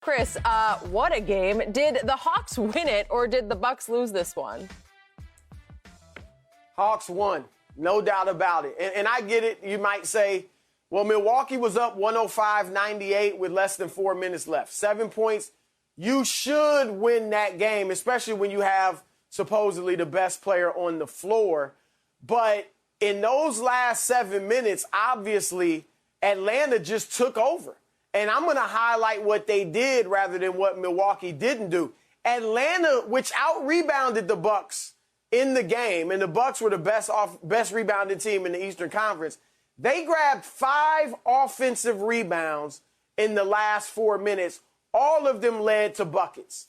Chris, what a game. Did the Hawks win it, or did the Bucks lose this one? Hawks won, no doubt about it. And I get it. You might say, well, Milwaukee was up 105-98 with less than 4 minutes left. 7 points. You should win that game, especially when you have supposedly the best player on the floor. But in those last 7 minutes, obviously, Atlanta just took over. And I'm going to highlight what they did rather than what Milwaukee didn't do. Atlanta, which out-rebounded the Bucks in the game, and the Bucks were the best rebounding team in the Eastern Conference, they grabbed 5 offensive rebounds in the last 4 minutes. All of them led to buckets.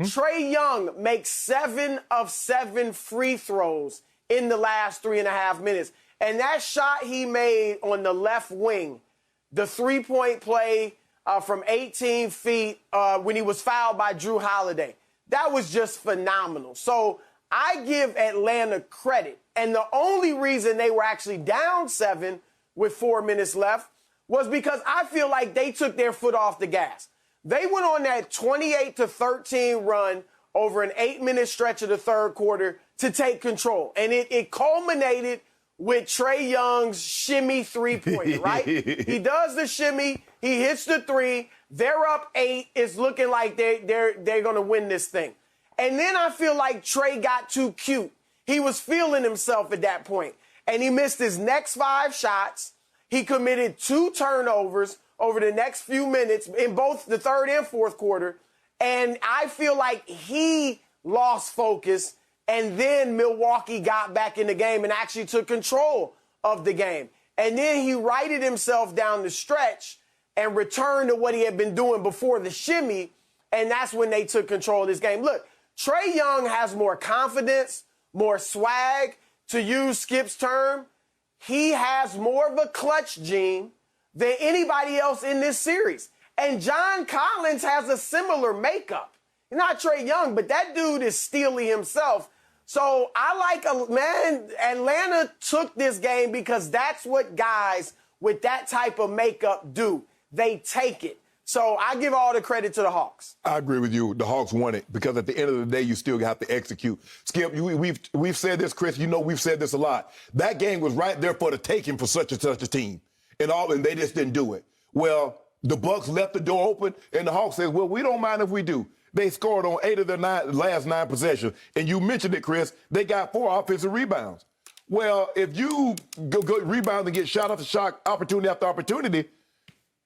Trae Young makes 7 of 7 free throws in the last 3.5 minutes. And that shot he made on the left wing, the 3-point play from 18 feet when he was fouled by Drew Holiday, that was just phenomenal. So I give Atlanta credit. And the only reason they were actually down 7 with 4 minutes left was because I feel like they took their foot off the gas. They went on that 28-13 run over an 8-minute stretch of the third quarter to take control. And it culminated with Trae Young's shimmy three-pointer, right? He does the shimmy. He hits the three. They're up 8. It's looking like they're going to win this thing. And then I feel like Trae got too cute. He was feeling himself at that point. And he missed his next 5 shots. He committed 2 turnovers over the next few minutes in both the third and fourth quarter. And I feel like he lost focus. And then Milwaukee got back in the game and actually took control of the game. And then he righted himself down the stretch and returned to what he had been doing before the shimmy. And that's when they took control of this game. Look, Trae Young has more confidence, more swag. To use Skip's term, he has more of a clutch gene than anybody else in this series. And John Collins has a similar makeup. Not Trae Young, but that dude is steely himself. So Atlanta took this game because that's what guys with that type of makeup do. They take it. So I give all the credit to the Hawks. I agree with you. The Hawks won it because at the end of the day, you still have to execute. Skip, we've said this, Chris. You know we've said this a lot. That game was right there for the taking for such and such a team. And they just didn't do it. Well, the Bucks left the door open, and the Hawks said, well, we don't mind if we do. They scored on 8 of their last 9 possessions. And you mentioned it, Chris. They got 4 offensive rebounds. Well, if you go rebound and get shot after shot, opportunity after opportunity,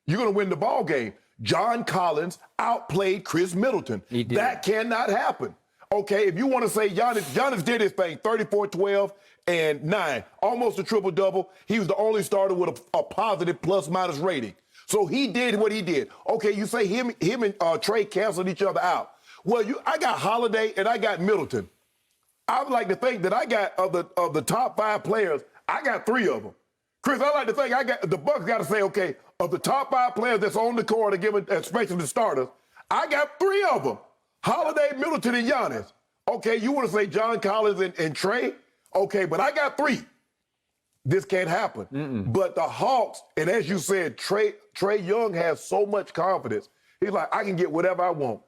you're going to win the ball game. John Collins outplayed Chris Middleton. He did. That cannot happen. Okay, if you want to say Giannis did his thing, 34, 12, and 9, almost a triple-double. He was the only starter with a positive plus-minus rating. So he did what he did. Okay, you say him and Trae canceled each other out. Well, I got Holiday and I got Middleton. I would like to think that I got of the top 5 players, I got 3 of them. Chris, I like to think the Bucks got to say, okay, of the top 5 players that's on the court, especially the starters, I got 3 of them. Holiday, Middleton, and Giannis. Okay, you want to say John Collins and Trae? Okay, but I got 3. This can't happen. But the Hawks, and as you said, Trae Young has so much confidence. He's like, I can get whatever I want.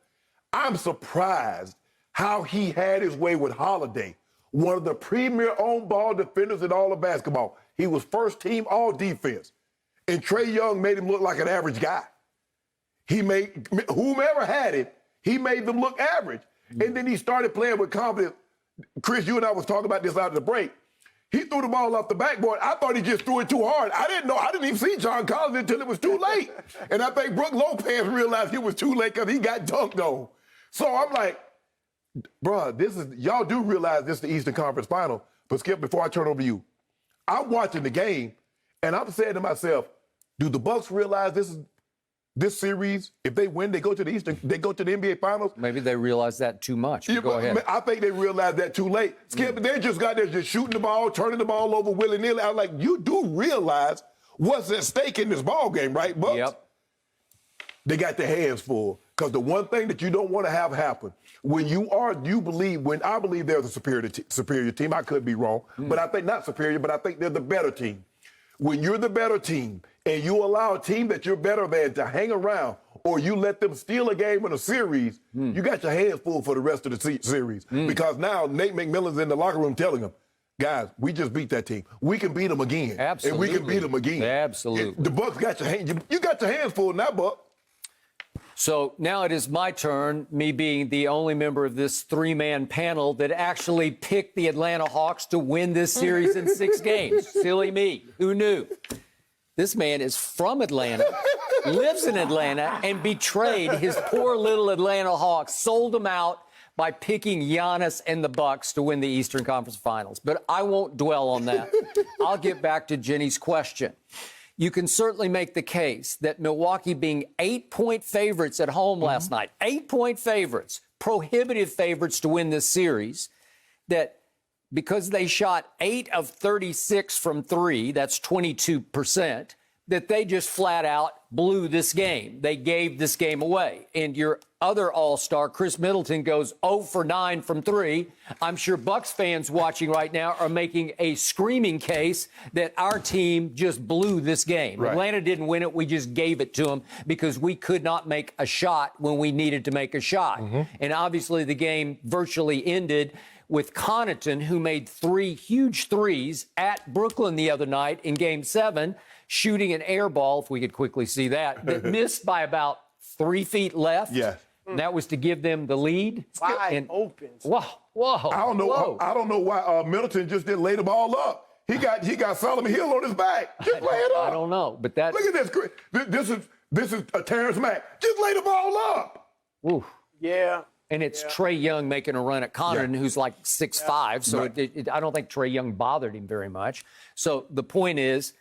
I'm surprised how he had his way with Holiday, one of the premier on-ball defenders in all of basketball. He was first team all defense. And Trae Young made him look like an average guy. He made whomever had it, he made them look average. And then he started playing with confidence. Chris, you and I was talking about this out of the break. He threw the ball off the backboard. I thought he just threw it too hard. I didn't even see John Collins until it was too late. And I think Brook Lopez realized it was too late because he got dunked on. So I'm like, bro, y'all do realize this is the Eastern Conference Final. But Skip, before I turn over to you, I'm watching the game, and I'm saying to myself, do the Bucks realize this series, if they win, they go to the NBA Finals? Maybe they realize that too much. Go ahead. I think they realized that too late. Skip, they just got there just shooting the ball, turning the ball over willy-nilly. I'm like, you do realize what's at stake in this ball game, right, Bucks? Yep. They got their hands full. Because the one thing that you don't want to have happen, when I believe they're the superior team, I could be wrong, but I think not superior, but I think they're the better team. When you're the better team and you allow a team that you're better than to hang around or you let them steal a game in a series, you got your hands full for the rest of the series. Because now Nate McMillan's in the locker room telling them, guys, we just beat that team. We can beat them again. Absolutely. And we can beat them again. Absolutely. The Bucks got your hands. You got your hands full now, Buck. So now it is my turn, me being the only member of this three-man panel that actually picked the Atlanta Hawks to win this series in 6 games. Silly me. Who knew? This man is from Atlanta, lives in Atlanta, and betrayed his poor little Atlanta Hawks, sold them out by picking Giannis and the Bucks to win the Eastern Conference Finals. But I won't dwell on that. I'll get back to Jenny's question. You can certainly make the case that Milwaukee being 8-point favorites at home last night, 8-point favorites, prohibitive favorites to win this series, that because they shot 8 of 36 from 3, that's 22%, that they just flat out blew this game. They gave this game away. And your other all-star, Chris Middleton, goes 0 for 9 from 3. I'm sure Bucks fans watching right now are making a screaming case that our team just blew this game. Right. Atlanta didn't win it. We just gave it to them because we could not make a shot when we needed to make a shot. And obviously the game virtually ended with Connaughton, who made 3 huge threes at Brooklyn the other night in Game 7, shooting an air ball, if we could quickly see that missed by about 3 feet left. Yeah. And that was to give them the lead. Wide open. Whoa. I don't know why Middleton just didn't lay the ball up. He got Solomon Hill on his back. Just lay it up. I don't know, but that. Look at this. This is a Terrence Mack. Just lay the ball up. Ooh. Yeah. And it's Trae Young making a run at Connaughton, who's like 6'5", so I don't think Trae Young bothered him very much. So the point is,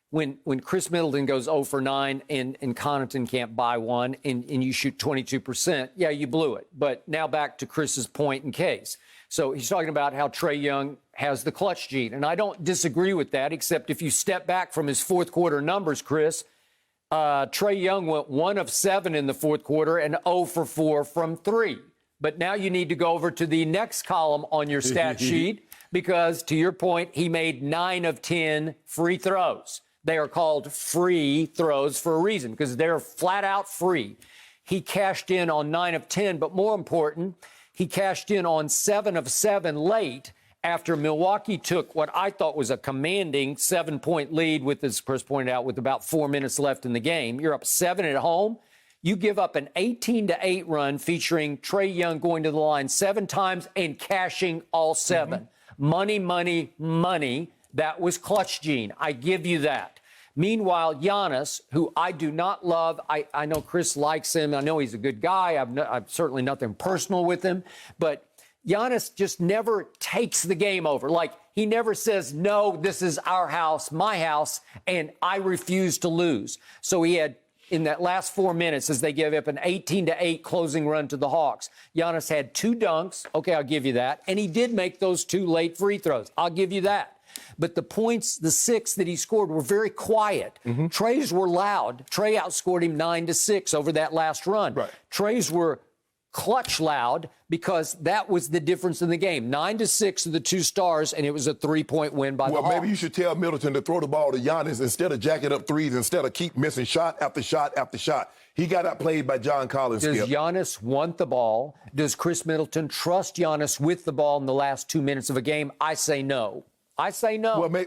when Chris Middleton goes 0 for 9 and Connaughton can't buy one and you shoot 22%, yeah, you blew it. But now back to Chris's point and case. So he's talking about how Trae Young has the clutch gene. And I don't disagree with that, except if you step back from his fourth quarter numbers, Chris, Trae Young went 1 of 7 in the fourth quarter and 0 for 4 from 3. But now you need to go over to the next column on your stat sheet because, to your point, he made 9 of 10 free throws. They are called free throws for a reason because they're flat out free. He cashed in on 9 of 10, but more important, he cashed in on 7 of 7 late after Milwaukee took what I thought was a commanding 7-point lead with, as Chris pointed out, with about 4 minutes left in the game. You're up 7 at home. You give up an 18-8 run featuring Trae Young going to the line 7 times and cashing all 7. Money, money, money. That was clutch gene. I give you that. Meanwhile, Giannis, who I do not love, I know Chris likes him. I know he's a good guy. I've certainly nothing personal with him. But Giannis just never takes the game over. Like, he never says, no, this is our house, my house, and I refuse to lose. So he had, in that last 4 minutes, as they gave up an 18-8 closing run to the Hawks, Giannis had 2 dunks. Okay, I'll give you that. And he did make those 2 late free throws. I'll give you that. But the points, the 6 that he scored, were very quiet. Trae's were loud. Trae outscored him 9-6 over that last run. Right. Trae's were clutch loud because that was the difference in the game. 9-6 of the 2 stars, and it was a 3-point win by the Hawks. Well, maybe you should tell Middleton to throw the ball to Giannis instead of jacking up threes, instead of keep missing shot after shot after shot. He got outplayed by John Collins. Does Skip. Giannis want the ball? Does Chris Middleton trust Giannis with the ball in the last 2 minutes of a game? I say no. I say no. Well,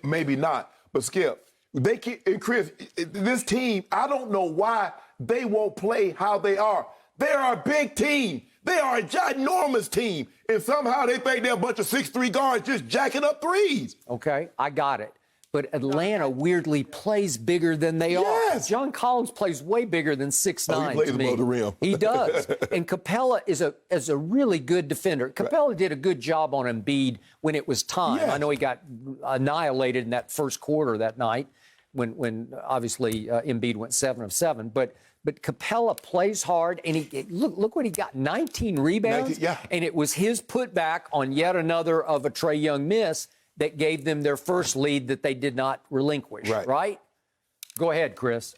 maybe not. But, Skip, they keep, and Chris, this team, I don't know why they won't play how they are. They are a big team. They are a ginormous team. And somehow they think they're a bunch of 6'3" guards just jacking up threes. Okay, I got it. But Atlanta weirdly plays bigger than they are. John Collins plays way bigger than 6'9". He plays above the rim. He does. And Capella is a really good defender. Capella did a good job on Embiid when it was time. I know he got annihilated in that first quarter that night when obviously Embiid went 7 of 7. But Capella plays hard, and he look what he got, 19 rebounds. And it was his putback on yet another of a Trae Young miss that gave them their first lead that they did not relinquish, right? Go ahead, Chris.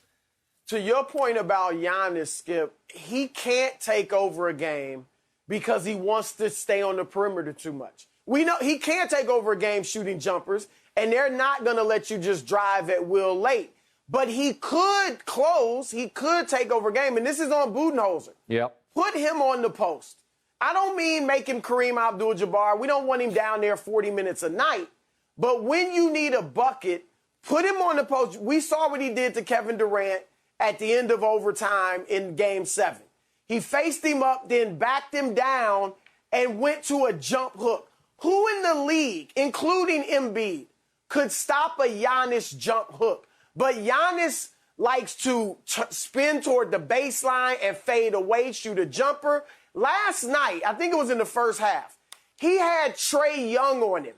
To your point about Giannis, Skip, he can't take over a game because he wants to stay on the perimeter too much. We know he can't take over a game shooting jumpers, and they're not going to let you just drive at will late. but he could close. He could take over game, and this is on Budenholzer. Yep. Put him on the post. I don't mean make him Kareem Abdul-Jabbar. We don't want him down there 40 minutes a night. But when you need a bucket, put him on the post. We saw what he did to Kevin Durant at the end of overtime in Game 7. He faced him up, then backed him down, and went to a jump hook. Who in the league, including Embiid, could stop a Giannis jump hook? But Giannis likes to spin toward the baseline and fade away, shoot a jumper. Last night, I think it was in the first half, he had Trae Young on him.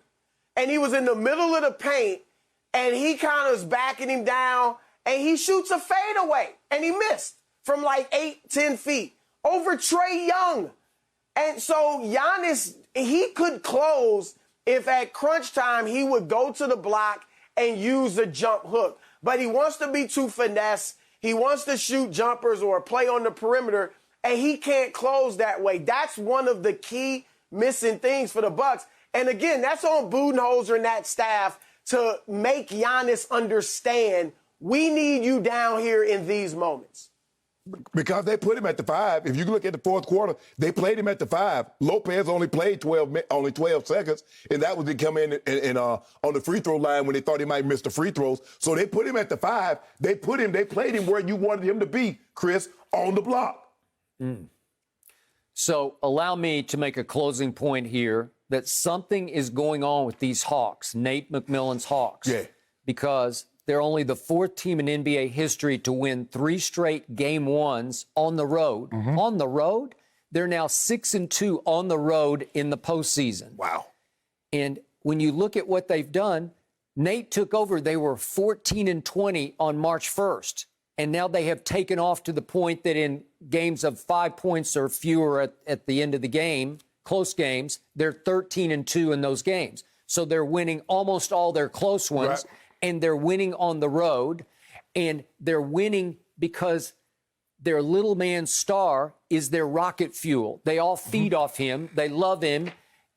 And he was in the middle of the paint, and he kind of was backing him down, and he shoots a fadeaway, and he missed from like 8-10 feet over Trae Young. And so Giannis, he could close if at crunch time he would go to the block and use a jump hook. But he wants to be too finesse. He wants to shoot jumpers or play on the perimeter, and he can't close that way. That's one of the key missing things for the Bucks. And again, that's on Budenholzer and that staff to make Giannis understand we need you down here in these moments. Because they put him at the 5. If you look at the fourth quarter, they played him at the 5. Lopez only played 12 seconds, and that was to come in and on the free throw line when they thought he might miss the free throws. So they put him at the 5. They played him where you wanted him to be, Chris, on the block. So allow me to make a closing point here that something is going on with these Hawks, Nate McMillan's Hawks. Yeah. Because they're only the 4th team in NBA history to win 3 straight game 1s on the road. On the road, they're now 6-2 on the road in the postseason. Wow. And when you look at what they've done, Nate took over. They were 14-20 on March 1st. And now they have taken off to the point that in games of 5 points or fewer at the end of the game, close games, they're 13-2 in those games. So they're winning almost all their close ones, Right. and they're winning on the road. And they're winning because their little man star is their rocket fuel. They all feed off him. They love him.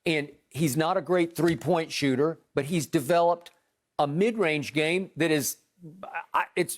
And he's not a great three-point shooter, but he's developed a mid-range game that is,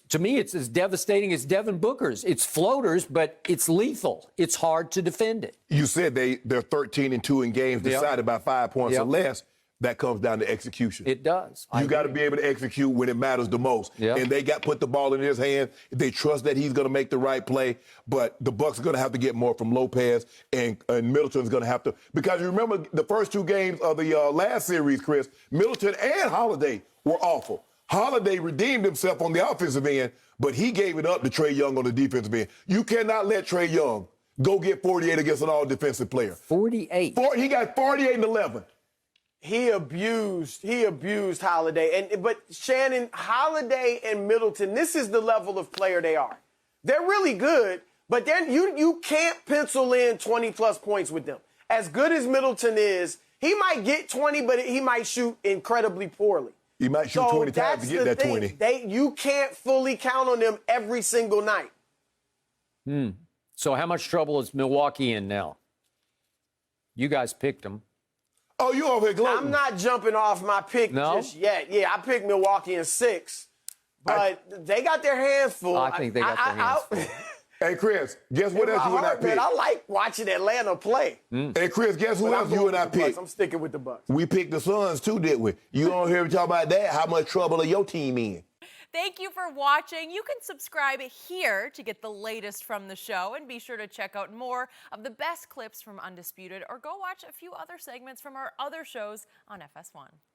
to me, it's as devastating as Devin Booker's. It's floaters, but it's lethal. It's hard to defend it. You said they're 13-2 in games decided by 5 points or less. That comes down to execution. It does. You got to be able to execute when it matters the most. Yep. And they put the ball in his hand. They trust that he's going to make the right play. But the Bucks are going to have to get more from Lopez, and Middleton's going to have to. Because you remember the first 2 games of the last series, Chris, Middleton and Holiday were awful. Holiday redeemed himself on the offensive end, but he gave it up to Trae Young on the defensive end. You cannot let Trae Young go get 48 against an all-defensive player. 48. He got 48 and 11. He abused Holiday. But Shannon, Holiday and Middleton, this is the level of player they are. They're really good, but then you can't pencil in 20-plus points with them. As good as Middleton is, he might get 20, but he might shoot incredibly poorly. He might shoot 20 times to get that 20. You can't fully count on them every single night. So how much trouble is Milwaukee in now? You guys picked them. Oh, you over here gloating. I'm not jumping off my pick just yet. Yeah, I picked Milwaukee in 6, but they got their hands full. I think they got their hands full. Hey, Chris, guess what else you and I picked? I like watching Atlanta play. Hey, Chris, guess who else you and I picked? I'm sticking with the Bucks. We picked the Suns, too, didn't we? You don't hear me talk about that? How much trouble are your team in? Thank you for watching. You can subscribe here to get the latest from the show, and be sure to check out more of the best clips from Undisputed, or go watch a few other segments from our other shows on FS1.